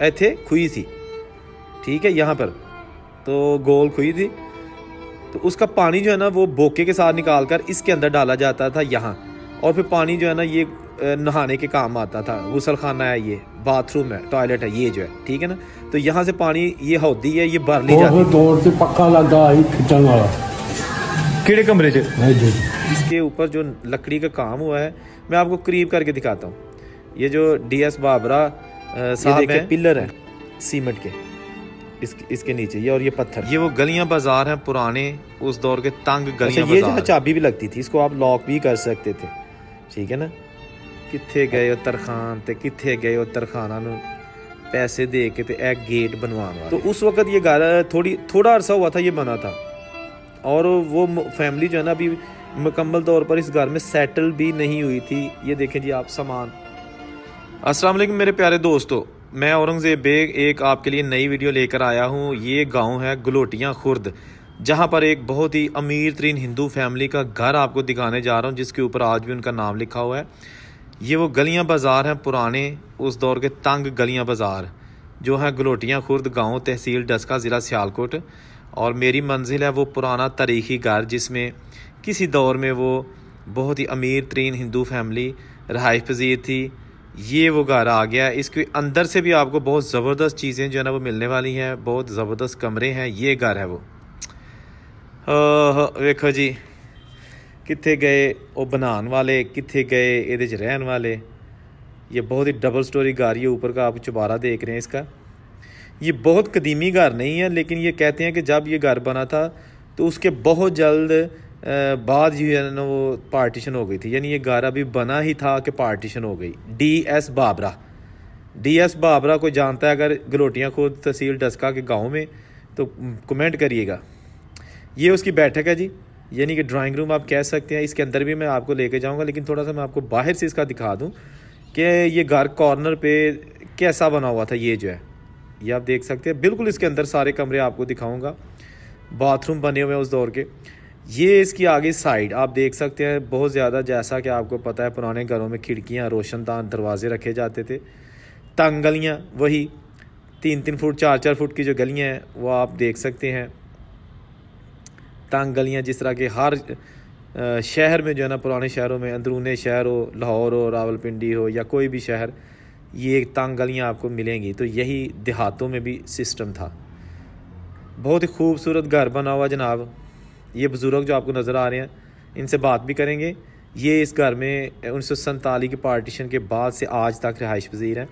इत्थे खुई थी, ठीक है, यहाँ पर तो गोल खुई थी। तो उसका पानी जो है ना वो बोके के साथ निकाल कर इसके अंदर डाला जाता था यहाँ, और फिर पानी जो है ना ये नहाने के काम आता था। गुसल खाना है, ये बाथरूम है, टॉयलेट है, ये जो है, ठीक है ना। तो यहाँ से पानी, ये हौदी है, ये भर ली जाती है। दौर से पक्का लगा खिंचन वाला किड़े कमरे से इसके ऊपर जो लकड़ी का काम हुआ है मैं आपको करीब करके दिखाता हूँ। ये जो DS बाबरा साहब है, पिलर है सीमेंट के, इसके नीचे ये, और ये पत्थर, ये वो गलियां बाजार हैं पुराने उस दौर के तंग गलियां बाजार। ये जो चाबी भी लगती थी, इसको आप लॉक भी कर सकते थे, ठीक है ना। किथे गए हो तरखान ते किथे गए हो तरखाना नू पैसे दे के ते एक गेट बनवाना। तो उस वक्त ये घर थोड़ा अरसा हुआ था ये बना था, और वो फैमिली जो है ना अभी मुकम्मल तौर पर इस घर में सेटल भी नहीं हुई थी। ये देखें जी आप सामान। अस्सलाम वालेकुम मेरे प्यारे दोस्तों, मैं औरंगज़ेब बेग एक आपके लिए नई वीडियो लेकर आया हूँ। ये गांव है गलोटियाँ खुर्द, जहाँ पर एक बहुत ही अमीर तरीन हिंदू फैमिली का घर आपको दिखाने जा रहा हूँ, जिसके ऊपर आज भी उनका नाम लिखा हुआ है। ये वो गलियाँ बाज़ार हैं पुराने उस दौर के तंग गलियाँ बाज़ार जो हैं गलोटियाँ खुर्द गाँव, तहसील डस्का, ज़िला सियालकोट। और मेरी मंजिल है वो पुराना तारीख़ी घर जिसमें किसी दौर में वो बहुत ही अमीर तरीन हिंदू फैमिली रहाइश पजीर थी। ये वो घर आ गया है। इसके अंदर से भी आपको बहुत ज़बरदस्त चीज़ें जो है ना वो मिलने वाली हैं, बहुत ज़बरदस्त कमरे हैं। ये घर है वो, वेखो जी, कित्थे गए वो बनाने वाले, कित्थे गए ये रहने वाले। ये बहुत ही डबल स्टोरी घर, ये ऊपर का आप चुबारा देख रहे हैं इसका। ये बहुत कदीमी घर नहीं है, लेकिन ये कहते हैं कि जब ये घर बना था तो उसके बहुत जल्द बाद जो है ना वो पार्टीशन हो गई थी। यानी ये घर अभी बना ही था कि पार्टीशन हो गई। DS बाबरा कोई जानता है अगर गलोटियाँ खुद तहसील डस्का के गांव में, तो कमेंट करिएगा। ये उसकी बैठक है जी, यानी कि ड्राइंग रूम आप कह सकते हैं। इसके अंदर भी मैं आपको लेके जाऊंगा, लेकिन थोड़ा सा मैं आपको बाहर से इसका दिखा दूं कि ये घर कॉर्नर पे कैसा बना हुआ था। ये जो है ये आप देख सकते हैं, बिल्कुल इसके अंदर सारे कमरे आपको दिखाऊंगा। बाथरूम बने हुए हैं उस दौर के। ये इसकी आगे साइड आप देख सकते हैं, बहुत ज़्यादा, जैसा कि आपको पता है पुराने घरों में खिड़कियाँ, रोशनदान दरवाजे रखे जाते थे। तंग गलियाँ, वही 3-3 फुट 4-4 फुट की जो गलियाँ हैं वो आप देख सकते हैं। तंग गलियाँ जिस तरह के हर शहर में जो है ना, पुराने शहरों में, अंदरूनी शहर हो, लाहौर हो, रावलपिंडी हो या कोई भी शहर, ये तंग गलियाँ आपको मिलेंगी। तो यही देहातों में भी सिस्टम था। बहुत ही खूबसूरत घर बना हुआ जनाब। ये बुज़ुर्ग जो आपको नज़र आ रहे हैं, इनसे बात भी करेंगे। ये इस घर में 1947 के पार्टीशन के बाद से आज तक रिहाइश पजीर हैं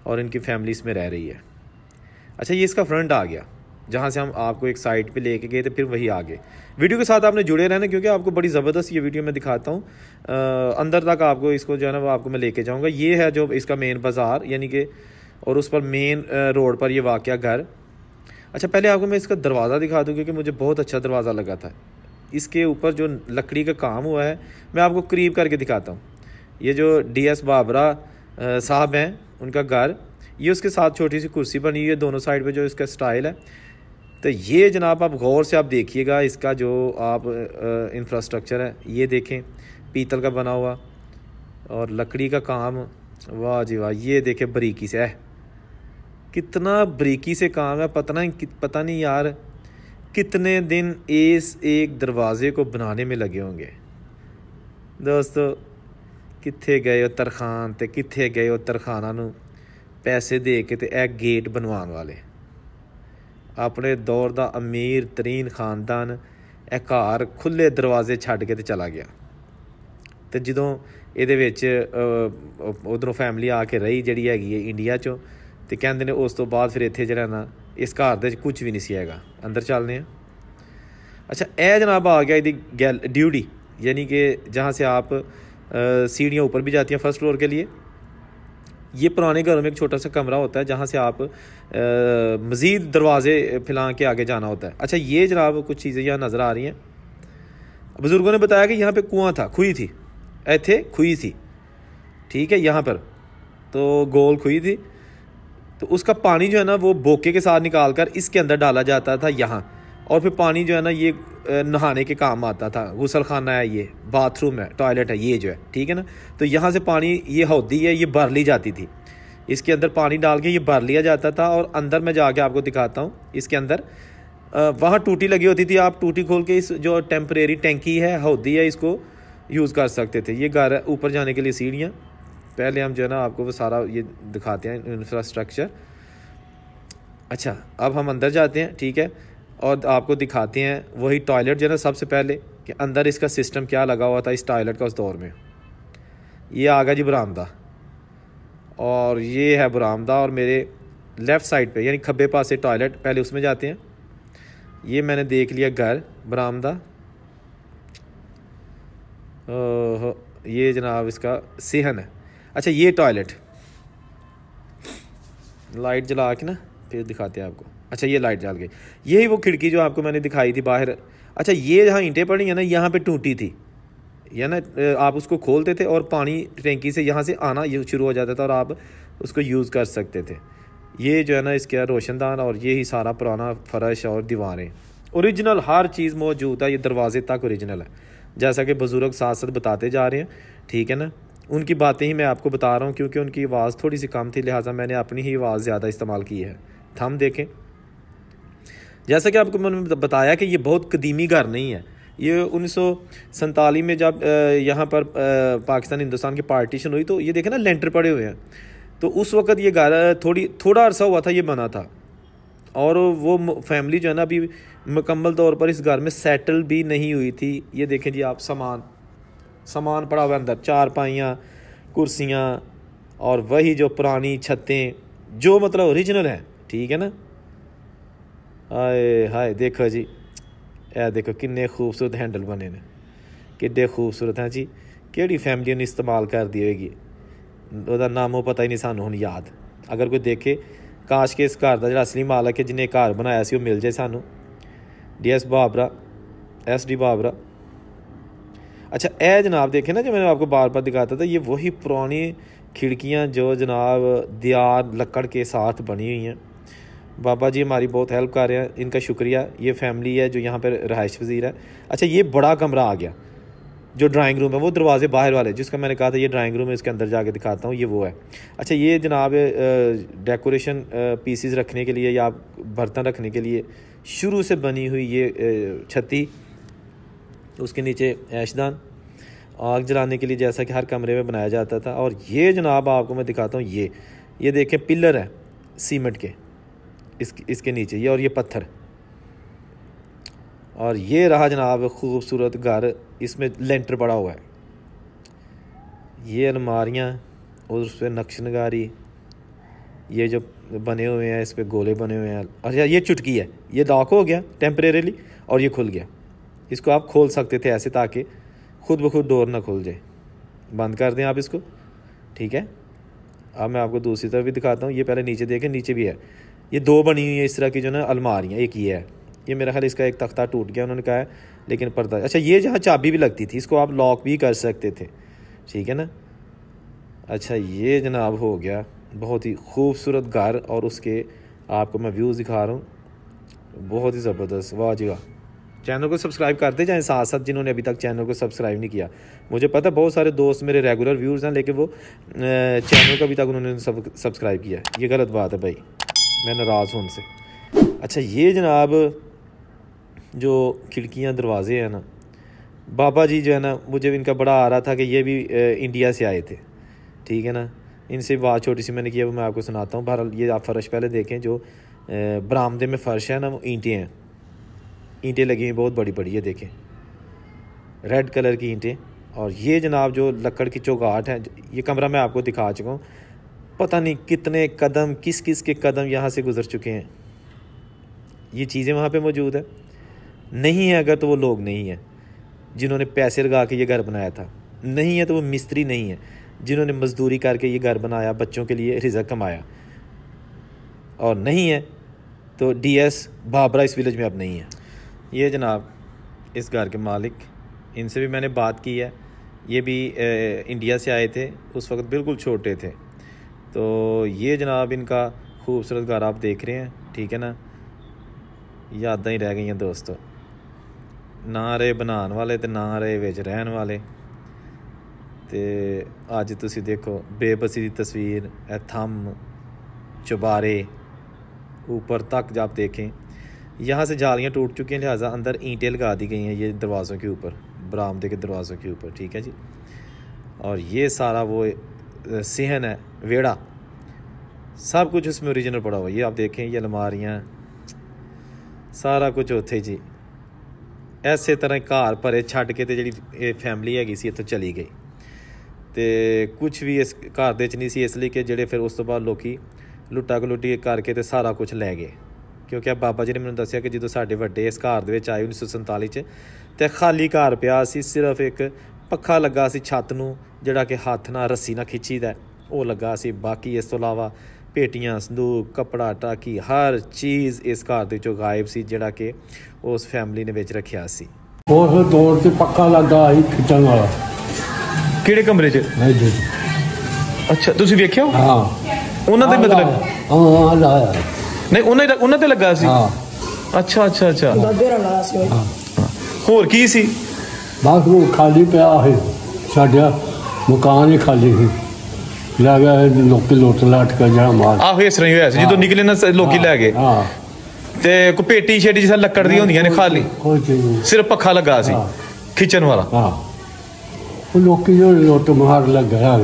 और इनकी फैमिली इसमें रह रही है। अच्छा, ये इसका फ्रंट आ गया, जहाँ से हम आपको एक साइड पे लेके गए थे, फिर वही आगे। वीडियो के साथ आपने जुड़े रहना, क्योंकि आपको बड़ी ज़बरदस्त ये वीडियो मैं दिखाता हूँ। अंदर तक आपको इसको जो है ना वो आपको मैं लेके जाऊँगा। ये है जो इसका मेन बाज़ार, यानी कि, और उस पर मेन रोड पर ये वाक़या घर। अच्छा, पहले आपको मैं इसका दरवाज़ा दिखा दूँ, क्योंकि मुझे बहुत अच्छा दरवाज़ा लगा था। इसके ऊपर जो लकड़ी का काम हुआ है मैं आपको करीब करके दिखाता हूँ। ये जो DS बाबरा साहब हैं, उनका घर, ये उसके साथ छोटी सी कुर्सी बनी हुई है दोनों साइड पे, जो इसका स्टाइल है। तो ये जनाब आप गौर से आप देखिएगा, इसका जो आप इंफ्रास्ट्रक्चर है ये देखें, पीतल का बना हुआ और लकड़ी का काम। वाह जी वाह, ये देखें बारीकी से है, कितना बारीकी से काम है। पता नहीं यार कितने दिन इस एक दरवाज़े को बनाने में लगे होंगे। दोस्तों, कित्थे गए हो तरखान ते कित्थे गए हो तरखाना नू पैसे दे के ते एक गेट बनवाने वाले। अपने दौर का अमीर तरीन खानदान एक घर खुले दरवाजे छड़ के ते चला गया। तो जदों ਇਹਦੇ ਵਿੱਚ उधरों फैमिली आके रही ਜਿਹੜੀ ਹੈਗੀ है इंडिया चों, तो कहते हैं उस तो बाद फिर इत्थे ਜਿਹੜਾ ना इस घर दे कुछ भी नहीं सी हैगा। अंदर चलने हैं। अच्छा, यह जनाब आ गया यदि ड्यूटी, यानी कि जहाँ से आप सीढ़ियाँ ऊपर भी जाती हैं फर्स्ट फ्लोर के लिए। ये पुराने घरों में एक छोटा सा कमरा होता है जहाँ से आप मज़ीद दरवाज़े फैला के आगे जाना होता है। अच्छा, ये जनाब कुछ चीज़ें यहाँ नज़र आ रही हैं। बुज़ुर्गों ने बताया कि यहाँ पे कुआँ था, खुई थी, इत्थे खुई थी, ठीक है, यहाँ पर तो गोल खुई थी। तो उसका पानी जो है ना वो बोके के साथ निकाल कर इसके अंदर डाला जाता था यहाँ, और फिर पानी जो है ना ये नहाने के काम आता था। गुसल खाना है, ये बाथरूम है, टॉयलेट है, ये जो है, ठीक है ना। तो यहाँ से पानी, ये हौदी है, ये भर ली जाती थी। इसके अंदर पानी डाल के ये भर लिया जाता था और अंदर मैं जाके आपको दिखाता हूँ। इसके अंदर वहाँ टूटी लगी होती थी, आप टूटी खोल के इस जो टेम्परेरी टैंकी है, हौदी है, इसको यूज़ कर सकते थे। ये घर ऊपर जाने के लिए सीढ़ियाँ। पहले हम जो है ना आपको वो सारा ये दिखाते हैं इंफ्रास्ट्रक्चर। अच्छा, अब हम अंदर जाते हैं, ठीक है, और आपको दिखाते हैं वही टॉयलेट जो है ना सबसे पहले कि अंदर इसका सिस्टम क्या लगा हुआ था इस टॉयलेट का उस दौर में। ये आ गया जी बरामदा, और ये है बरामदा, और मेरे लेफ़्ट साइड पे यानी खब्बे पास से टॉयलेट, पहले उसमें जाते हैं। ये मैंने देख लिया घर, बरामदा। ये जनाब इसका सेहन है। अच्छा, ये टॉयलेट, लाइट जला के ना फिर दिखाते हैं आपको। अच्छा, ये लाइट जल गई, यही वो खिड़की जो आपको मैंने दिखाई थी बाहर। अच्छा, ये जहाँ ईंटें पड़ी हैं ना, यहाँ पे टूटी थी, या ना आप उसको खोलते थे और पानी टैंकी से यहाँ से आना ये शुरू हो जाता था और आप उसको यूज़ कर सकते थे। ये जो है ना इसका रोशनदान, और ये ही सारा पुराना फर्श और दीवारें, ओरिजिनल हर चीज़ मौजूद है। ये दरवाजे तक ओरिजिनल है, जैसा कि बुज़ुर्ग साथ साथ बताते जा रहे हैं, ठीक है ना। उनकी बातें ही मैं आपको बता रहा हूँ क्योंकि उनकी आवाज़ थोड़ी सी कम थी, लिहाजा मैंने अपनी ही आवाज़ ज़्यादा इस्तेमाल की है। थंब देखें, जैसा कि आपको मैंने बताया कि ये बहुत कदीमी घर नहीं है। ये 1947 में जब यहाँ पर पाकिस्तान हिंदुस्तान की पार्टीशन हुई तो ये देखें ना लेंटर पड़े हुए हैं, तो उस वक़्त ये घर थोड़ा अरसा हुआ था ये बना था, और वो फैमिली जो है ना अभी मुकम्मल तौर पर इस घर में सेटल भी नहीं हुई थी। ये देखें जी आप, सामान पड़ा हुआ अंदर, चारपाइयाँ, कुर्सियाँ, और वही जो पुरानी छतें जो मतलब ओरिजिनल है, ठीक है ना। हाय हाय, देखो जी, ए देखो किन्ने खूबसूरत हैंडल बने ने, किड्डे खूबसूरत हैं जी। केड़ी फैमिली ने इस्तेमाल कर दी होगी, ओहदा नामो पता ही नहीं सानू हुण याद। अगर कोई देखे, काश के इस घर का जो असली मालक है जिन्हें घर बनाया सी, वो मिल जाए सानू। DS Babra, SD Babra. अच्छा, ए जनाब देखें ना, जो मैंने आपको बार बार दिखाता था, ये वही पुरानी खिड़कियाँ जो जनाब दियार लकड़ के साथ बनी हुई हैं। बाबा जी हमारी बहुत हेल्प कर रहे हैं, इनका शुक्रिया। ये फैमिली है जो यहाँ पर रहाइश पजीर है। अच्छा, ये बड़ा कमरा आ गया जो ड्राइंग रूम है, वो दरवाजे बाहर वाले जिसका मैंने कहा था ये ड्राइंग रूम है, इसके अंदर जाके दिखाता हूँ, ये वो है। अच्छा, ये जनाब डेकोरेशन पीसीज रखने के लिए या बर्तन रखने के लिए शुरू से बनी हुई ये छत्ती, उसके नीचे ऐशदान, आग जलाने के लिए जैसा कि हर कमरे में बनाया जाता था। और ये जनाब आपको मैं दिखाता हूँ, ये देखें पिलर है सीमेंट के इसके नीचे ये, और ये पत्थर। और ये रहा जनाब खूबसूरत घर, इसमें लेंटर पड़ा हुआ है। ये अलमारियाँ और उस पर नक्श नगारी, ये जो बने हुए हैं इस पर गोले बने हुए हैं। अच्छा, ये चुटकी है, ये लॉक हो गया टेम्परेरीली और ये खुल गया। इसको आप खोल सकते थे ऐसे ताकि खुद ब खुद डोर ना खुल जाए। बंद कर दें आप इसको, ठीक है। अब मैं आपको दूसरी तरफ भी दिखाता हूँ। ये पहले नीचे देखें, नीचे भी है, ये दो बनी हुई है इस तरह की जो ना अलमारियाँ। एक ये है, ये मेरा ख्याल इसका एक तख्ता टूट गया उन्होंने कहा है, लेकिन पर्दा। अच्छा, ये जहाँ चाबी भी लगती थी, इसको आप लॉक भी कर सकते थे, ठीक है ना। अच्छा, ये जनाब हो गया बहुत ही खूबसूरत घर, और उसके आपको मैं व्यूज़ दिखा रहा हूँ, बहुत ही ज़बरदस्त, वाह जी वाह। चैनल को सब्सक्राइब करते जाएँ साथ साथ जिन्होंने अभी तक चैनल को सब्सक्राइब नहीं किया। मुझे पता बहुत सारे दोस्त मेरे रेगुलर व्यूज़ हैं, लेकिन वो चैनल को अभी तक उन्होंने सब्सक्राइब किया। ये गलत बात है भाई, मैं नाराज़ हूँ उनसे। अच्छा, ये जनाब जो खिड़कियाँ दरवाजे हैं ना, बाबा जी जो है ना, मुझे इनका बड़ा आ रहा था कि ये भी इंडिया से आए थे, ठीक है ना। इनसे बात छोटी सी मैंने की है, वो मैं आपको सुनाता हूँ। बहरहाल ये आप फ़र्श पहले देखें, जो बरामदे में फ़र्श है ना, वो ईंटें हैं, ईंटें लगी हुई बहुत बड़ी बड़ी, ये देखें रेड कलर की ईंटें। और ये जनाब जो लकड़ की चौगाट है, ये कमरा मैं आपको दिखा चुका हूँ। पता नहीं कितने कदम, किस किस के कदम यहाँ से गुजर चुके हैं। ये चीज़ें वहाँ पे मौजूद है, नहीं है अगर तो वो लोग नहीं हैं जिन्होंने पैसे लगा के ये घर बनाया था, नहीं है तो वो मिस्त्री नहीं है जिन्होंने मजदूरी करके ये घर बनाया, बच्चों के लिए रिज़्क़ कमाया, और नहीं है तो DS बाबरा इस विलेज में अब नहीं है। ये जनाब इस घर के मालिक, इनसे भी मैंने बात की है, ये भी इंडिया से आए थे, उस वक्त बिल्कुल छोटे थे। तो ये जनाब इनका खूबसूरत घर आप देख रहे हैं, ठीक है ना। यादां ही रह गई हैं दोस्तों, ना रहे बनाने वाले तो ना रहे विच रहन वाले। ਤੇ ਅੱਜ ਤੁਸੀਂ देखो बेबसी की तस्वीर, थम चुबारे ऊपर तक जब देखें यहाँ से जालियाँ टूट चुकी हैं, लिहाजा अंदर ईंटें लगा दी गई हैं ये दरवाज़ों के ऊपर, बरामदे के दरवाज़ों के ऊपर, ठीक है जी। और ये सारा वो सहन है, वेड़ा, सब कुछ उसमें ओरिजिनल पड़ा हुआ। ये आप देखें, ये अलमारियाँ, सारा कुछ उत्थे जी। इस तरह घर भरे छड्ड के ते जिहड़ी फैमिली हैगी सी इत्थों चली गई, तो कुछ भी इस घर दे च नहीं सी, इसलिए कि जेडे फिर उस तो बाद लोग लुट्टा लुट्टी करके तो सारा कुछ लै गए। क्योंकि बाबा जी ने मैंने दसिया कि जो साढ़े वड्डे इस घर दे विच आए 1947 च, तो खाली घर पिया सी, सिर्फ एक पक्खा लगा सी छत्त नूं जिहड़ा कि हत्थ नाल रस्सी नाल खिच्चीदा वो लगा सी। बाकी इस तो इलावा पेटियां, संदूक, कपड़ा, टाकी, हर चीज़ इस घर दे चों गायब सी जिहड़ा कि उस फैमिली ने विच रखिया सी। उस दौर से पक्का लगा ही खिंचण वाला। ਕਿਹੜੇ ਕਮਰੇ 'ਚ? ਅੱਛਾ, ਤੁਸੀਂ ਵੇਖਿਆ? ਹਾਂ, ਉਹਨਾਂ ਦੇ ਮਤਲਬ ਹਾਂ ਲਾਇਆ ਨਹੀਂ, ਉਹਨਾਂ ਤੇ ਲੱਗਾ ਸੀ। ਹਾਂ, ਅੱਛਾ ਅੱਛਾ ਅੱਛਾ। ਦਾਦੇ ਨਾਲ ਲਾਇਆ ਸੀ। ਹੋਰ ਕੀ ਸੀ? ਬਸ ਉਹ ਖਾਲੀ ਪਿਆ ਸੀ, ਸਾਡਾ ਮਕਾਨ ਹੀ ਖਾਲੀ ਸੀ, ਲੈ ਗਏ ਲੋਕੀ ਲੁੱਟ ਲਾਟ ਕੇ ਜਿਹੜਾ ਮਾਲ। ਆਹੋ ਇਸ ਤਰ੍ਹਾਂ ਹੀ ਹੋਇਆ ਸੀ ਜਦੋਂ ਨਿਕਲੇ ਨਾ ਲੋਕੀ ਲੈ ਗਏ। ਹਾਂ, ਤੇ ਕੋਈ ਪੇਟੀ ਛੇਟੀ ਜਿਹਾ ਲੱਕੜ ਦੀਆਂ ਹੁੰਦੀਆਂ ਨੇ ਖਾਲੀ, ਕੋਈ ਚੀਜ਼ ਨਹੀਂ। ਸਿਰਫ ਪੱਖਾ ਲੱਗਾ ਸੀ ਖਿੱਚਣ ਵਾਲਾ। ਹਾਂ, ਉਹ ਲੋਕੀ ਜੋ ਲੁੱਟ ਮਾਰ ਲੱਗਾ।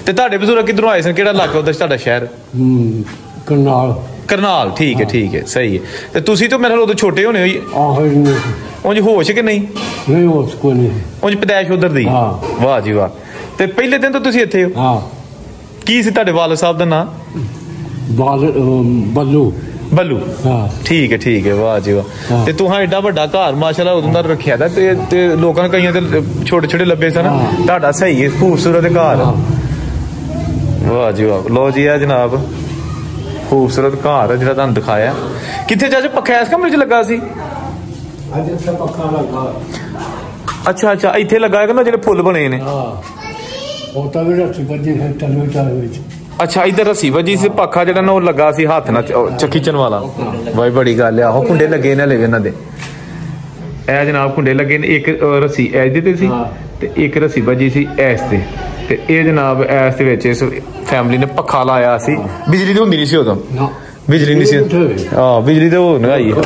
ਤੇ ਤੁਹਾਡੇ ਬਜ਼ੁਰਗ ਕਿੱਧਰੋਂ ਆਏ ਸਨ? ਕਿਹੜਾ ਇਲਾਕਾ ਉਹਦਾ ਤੁਹਾਡਾ ਸ਼ਹਿਰ? ਕਰਨਾਲ। ਕਰਨਾਲ, ਠੀਕ ਹੈ ਸਹੀ ਹੈ। ਤੇ ਤੁਸੀਂ ਤਾਂ ਮੇਰੇ ਨਾਲ ਉਦੋਂ ਛੋਟੇ ਹੋਣੇ ਹੋਈ, ਆਹੋ ਉਂਝ ਹੋਸ਼ ਕਿ ਨਹੀਂ? ਨਹੀਂ ਹੋਸ਼ ਕੋਈ ਨਹੀਂ। ਉਂਝ ਪੈਦਾਇਸ਼ ਉਧਰ ਦੀ? ਹਾਂ। ਵਾਹ ਜੀ ਵਾਹ। ਤੇ ਪਹਿਲੇ ਦਿਨ ਤੋਂ ਤੁਸੀਂ ਇੱਥੇ ਹੋ? ਹਾਂ। ਕੀ ਸੀ ਤੁਹਾਡੇ ਵਾਲਦ ਸਾਹਿਬ ਦਾ ਨਾਂ? ਬੱਲੂ। ਬੱਲੂ। ਹਾਂ, ਠੀਕ ਹੈ, ਵਾਹ ਜੀ ਵਾਹ। ਤੇ ਤੁਹਾਂ ਐਡਾ ਵੱਡਾ ਘਰ ਮਾਸ਼ਾਅੱਲਾ ਉਦੋਂ ਦਾ ਰੱਖਿਆ ਦਾ, ਤੇ ਲੋਕਾਂ ਨੂੰ ਕਈਆਂ ਤੇ ਛੋਟੇ ਲੱਭੇ ਸਨ, ਤੁਹਾਡਾ ਸਹੀ ਹੈ, ਖੂਬਸੂਰਤ ਘਰ। ਵਾਹ ਜੀ ਵਾਹ। ਲੋ ਜੀ ਆ ਜਨਾਬ ਖੂਬਸੂਰਤ ਘਰ ਜਿਹੜਾ ਤੁਹਾਨੂੰ ਦਿਖਾਇਆ। ਕਿੱਥੇ ਜਾ ਪੱਖਾ ਇਸ ਕਮਰੇ 'ਚ ਲੱਗਾ ਸੀ? ਅੱਜ ਇੱਥੇ ਪੱਖਾ ਲੱਗਾ। ਅੱਛਾ ਇੱਥੇ ਲੱਗਾ ਕਿ ਨਾ ਜਿਹੜੇ ਫੁੱਲ ਬਣੇ ਨੇ? ਹਾਂ, ਉਹ ਤਾਂ ਵੀ ਰੱਸੀ ਵੱਜੀ ਹੈ ਤਲਵੇ ਚਾਰ ਵਿੱਚ। ਅੱਛਾ, ਇੱਧਰ ਰੱਸੀ ਵੱਜੀ ਸੀ, ਪੱਖਾ ਜਿਹੜਾ ਨਾ ਉਹ ਲੱਗਾ ਸੀ ਹੱਥ ਨਾਲ ਖਿੱਚਣ ਵਾਲਾ। ਵਾਹ ਬੜੀ ਗੱਲ ਆ। ਆਹੋ ਕੁੰਡੇ ਲੱਗੇ ਨੇ ਹਲੇ ਵੀ ਇਹਨਾਂ ਦੇ। ਇਹ ਜਨਾਬ ਕੁੰਡੇ ਲੱਗੇ ਨੇ, ਇੱਕ ਰੱਸੀ ਐਜ ਤੇ ਸੀ ਤੇ ਇੱਕ ਰੱਸੀ ਵੱਜੀ ਸੀ ਐਸ ਤੇ ਇਹ ਜਨਾਬ ਐਸ ਦੇ ਵਿੱਚ ਇਸ ਫੈਮਿਲੀ ਨੇ ਪੱਖਾ ਲਾਇਆ ਸੀ। ਬਿਜਲੀ ਤਾਂ ਹੁੰਦੀ ਨਹੀਂ ਸੀ ਉਦੋਂ? ਬਿਜਲੀ ਨਹੀਂ ਸੀ। ਹਾਂ, ਬਿਜਲੀ ਤਾਂ ਉਹ ਨਗਾਈ ਹੈ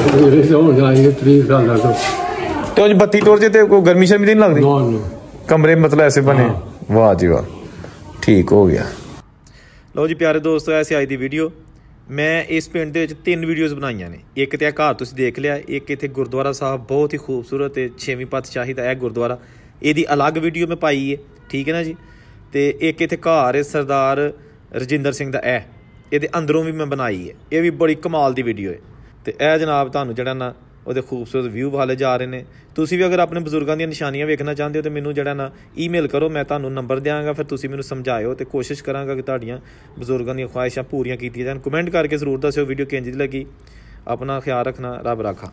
ਤੇ ਉਹ ਬੱਤੀ ਟੋਰ ਜੇ ਤੇ ਕੋਈ ਗਰਮੀ ਸ਼ਰਮੀ ਨਹੀਂ ਲੱਗਦੀ? ਕਮਰੇ ਮਤਲਬ ਐਸੇ ਬਣੇ। ਵਾਹ ਜੀ ਵਾਹ, ਠੀਕ ਹੋ ਗਿਆ। ਲਓ ਜੀ ਪਿਆਰੇ ਦੋਸਤੋ, ਐਸੀ ਅੱਜ ਦੀ ਵੀਡੀਓ। ਮੈਂ ਇਸ ਪਿੰਡ ਦੇ ਵਿੱਚ 3 ਵੀਡੀਓਜ਼ ਬਣਾਈਆਂ ਨੇ। ਇੱਕ ਤੇ ਇਹ ਘਰ ਤੁਸੀਂ ਦੇਖ ਲਿਆ, ਇੱਕ ਇੱਥੇ ਗੁਰਦੁਆਰਾ ਸਾਹਿਬ ਬਹੁਤ ਹੀ ਖੂਬਸੂਰਤ ਤੇ 6ਵੀਂ ਪਾਤਸ਼ਾਹੀ ਦਾ ਇਹ ਗੁਰਦੁਆਰਾ, ਇਹਦੀ ਅਲੱਗ ਵੀਡੀਓ ਮੈਂ ਪਾਈ ਹੈ, ਠੀਕ ਹੈ ਨਾ ਜੀ। ਤੇ ਇੱਕ ਇੱਥੇ ਘਰ ਹੈ ਸਰਦਾਰ ਰਜਿੰਦਰ ਸਿੰਘ ਦਾ, ਇਹਦੇ ਅੰਦਰੋਂ ਵੀ ਮੈਂ ਬਣਾਈ ਹੈ, ਇਹ ਵੀ ਬੜੀ ਕਮਾਲ ਦੀ ਵੀਡੀਓ ਹੈ। ਤੇ ਇਹ ਜਨਾਬ ਤੁਹਾਨੂੰ ਜਿਹੜਾ ਨਾ ਉਹਦੇ ਖੂਬਸੂਰਤ ਵਿਊ ਵਾਲੇ ਜਾ ਰਹੇ ਨੇ। ਤੁਸੀਂ ਵੀ ਅਗਰ ਆਪਣੇ ਬਜ਼ੁਰਗਾਂ ਦੀਆਂ ਨਿਸ਼ਾਨੀਆਂ ਵੇਖਣਾ ਚਾਹੁੰਦੇ ਹੋ ਤਾਂ ਮੈਨੂੰ ਜਿਹੜਾ ਨਾ ਈਮੇਲ ਕਰੋ, ਮੈਂ ਤੁਹਾਨੂੰ ਨੰਬਰ ਦਿਆਂਗਾ, ਫਿਰ ਤੁਸੀਂ ਮੈਨੂੰ ਸਮਝਾਇਓ ਤੇ ਕੋਸ਼ਿਸ਼ ਕਰਾਂਗਾ ਕਿ ਤੁਹਾਡੀਆਂ ਬਜ਼ੁਰਗਾਂ ਦੀਆਂ ਖੁਆਇਸ਼ਾਂ ਪੂਰੀਆਂ ਕੀਤੀਆਂ ਜਾਣ। ਕਮੈਂਟ ਕਰਕੇ ਜ਼ਰੂਰ ਦੱਸਿਓ ਵੀਡੀਓ ਕਿੰਝ ਦੀ ਲੱਗੀ। ਆਪਣਾ ਖਿਆਲ ਰੱਖਣਾ, ਰੱਬ ਰਾਖਾ।